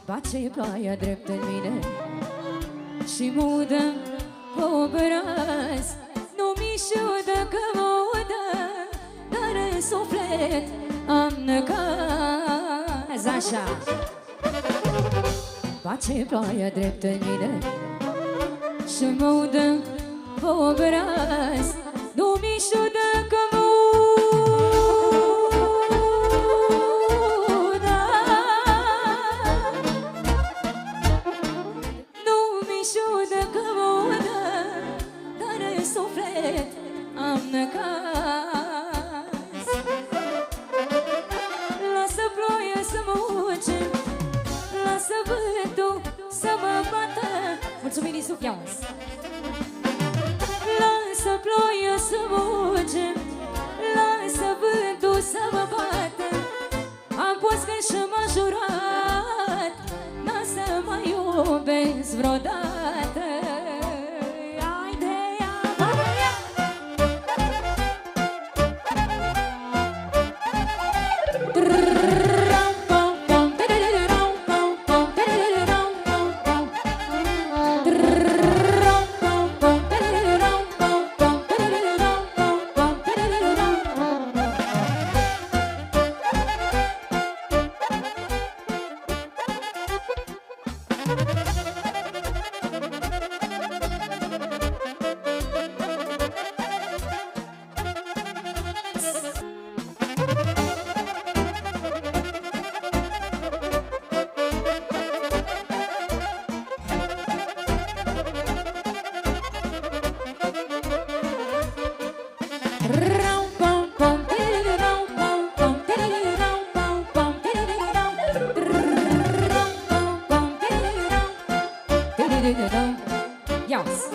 Face ploaia drept în mine și mă udă pe obraz. Nu mi șudă că mă udă, dar în suflet am necaz. Așa. Face ploaia drept în mine și mă udă pe obraz. Nu mi șudă că mă udă, nu mi șudă că mă udă, dar în suflet am necaz. Lasă ploaia să mă uce, lasă vântul să mă bată. Mulțumim din sub, ia-o. Lasă ploaia să mă uce, lasă vântul să mă bată. Am pus că și m-a jurat n-a să mă iubesc vreodată. Yes.